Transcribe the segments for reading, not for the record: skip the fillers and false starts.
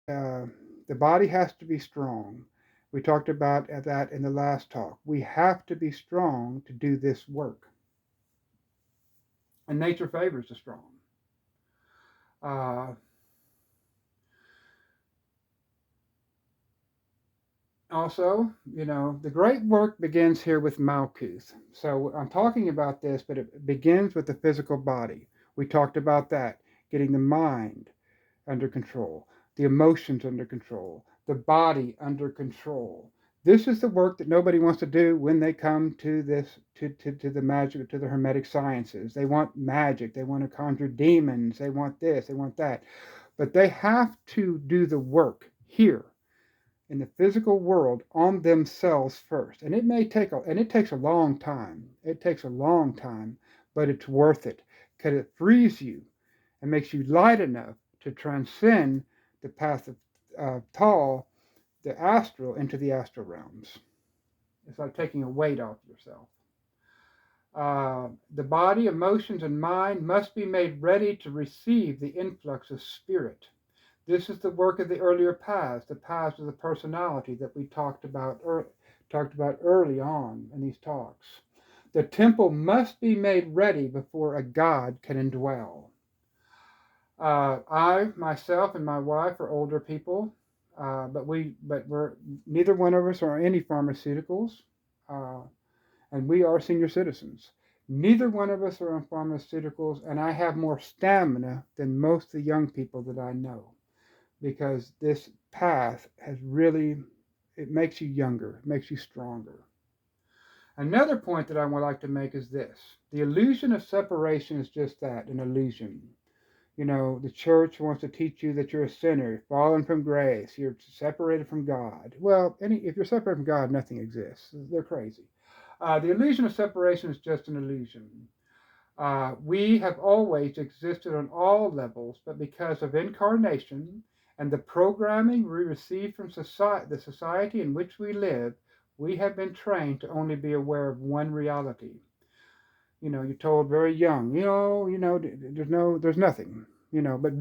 uh, the body has to be strong. We talked about that in the last talk. We have to be strong to do this work, and nature favors the strong. Uh, Also, the great work begins here with Malkuth. So I'm talking about this, but it begins with the physical body. We talked about that, getting the mind under control, the emotions under control, the body under control. This is the work that nobody wants to do when they come to this, to the magic, to the Hermetic sciences. They want magic, they want to conjure demons, they want this, they want that. But they have to do the work here in the physical world on themselves first. And it takes a long time. It takes a long time, but it's worth it because it frees you and makes you light enough to transcend the path of Tal, the astral, into the astral realms. It's like taking a weight off yourself. The body, emotions, and mind must be made ready to receive the influx of spirit. This is the work of the earlier paths, the paths of the personality that we talked about early on in these talks. The temple must be made ready before a god can indwell. I myself and my wife are older people, but we're neither one of us are on any pharmaceuticals, uh, and we are senior citizens. Neither one of us are on pharmaceuticals, and I have more stamina than most of the young people that I know because this path has really, it makes you younger, it makes you stronger. Another point that I would like to make is this: the illusion of separation is just that, an illusion. The church wants to teach you that you're a sinner, fallen from grace, you're separated from God. Well, if you're separated from God, nothing exists. They're crazy. The illusion of separation is just an illusion. We have always existed on all levels, but because of incarnation and the programming we receive from the society in which we live, we have been trained to only be aware of one reality. You're told very young, there's nothing. But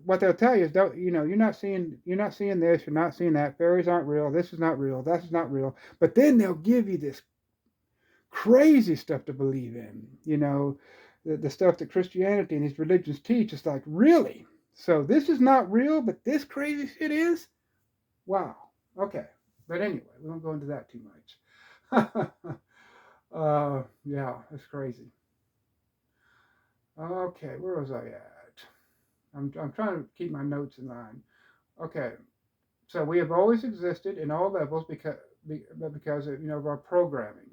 what they'll tell you is, don't, you're not seeing this, you're not seeing that. Fairies aren't real. This is not real. That is not real. But then they'll give you this crazy stuff to believe in. The stuff that Christianity and these religions teach is like, really? So this is not real, but this crazy shit is? Wow. Okay. But anyway, we won't go into that too much. Yeah, it's crazy. Okay, where was I at? I'm trying to keep my notes in line. Okay, so we have always existed in all levels because of our programming.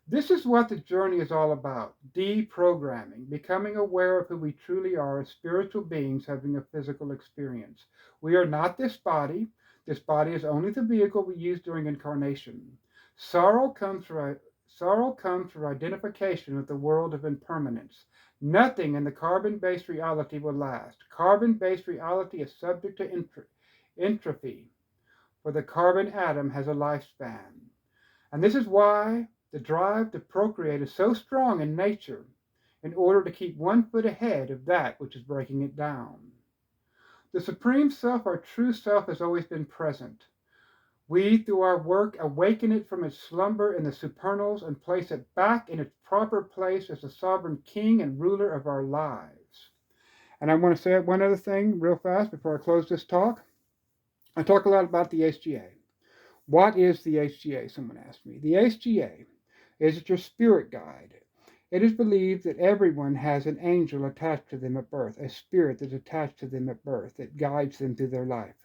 This is what the journey is all about: deprogramming, becoming aware of who we truly are as spiritual beings having a physical experience. We are not this body. This body is only the vehicle we use during incarnation. Sorrow comes through, sorrow comes through identification with the world of impermanence. Nothing in the carbon based reality will last. Carbon based reality is subject to entropy, for the carbon atom has a lifespan. And this is why the drive to procreate is so strong in nature, in order to keep one foot ahead of that which is breaking it down. The Supreme Self, our true self, has always been present. We, through our work, awaken it from its slumber in the supernals and place it back in its proper place as the sovereign king and ruler of our lives. And I want to say one other thing real fast before I close this talk. I talk a lot about the HGA. What is the HGA? Someone asked me. The HGA is your spirit guide. It is believed that everyone has an angel attached to them at birth, a spirit that's attached to them at birth that guides them through their life.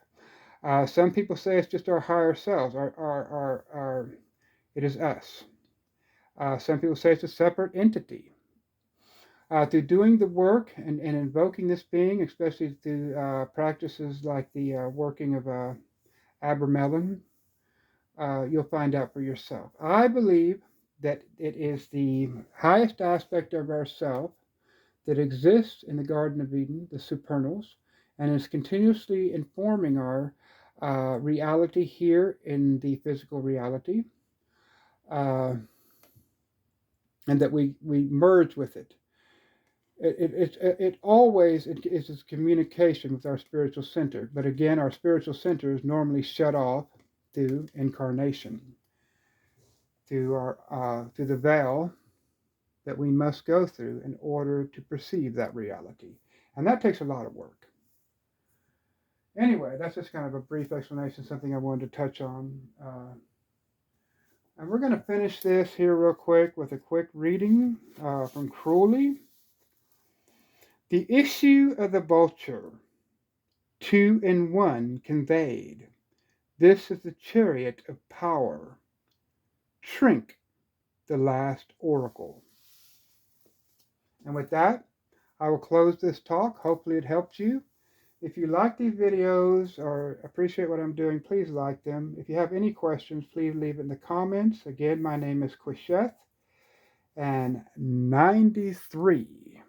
Some people say it's just our higher selves, it is us. Some people say it's a separate entity. Through doing the work and invoking this being, especially through practices like the working of Abramelin, you'll find out for yourself. I believe that it is the highest aspect of ourself that exists in the Garden of Eden, the supernals, and is continuously informing our reality here in the physical reality, uh, and that we merge with it. It always is communication with our spiritual center. But again, our spiritual center is normally shut off through incarnation, through the veil that we must go through in order to perceive that reality. And that takes a lot of work. Anyway, that's just kind of a brief explanation, something I wanted to touch on. And we're going to finish this here real quick with a quick reading from Crowley. The issue of the vulture, 2 in 1 conveyed. This is the chariot of power. Shrink, the last oracle. And with that, I will close this talk. Hopefully it helped you. If you like these videos or appreciate what I'm doing, please like them. If you have any questions, please leave it in the comments. Again, my name is Quisheth, and 93.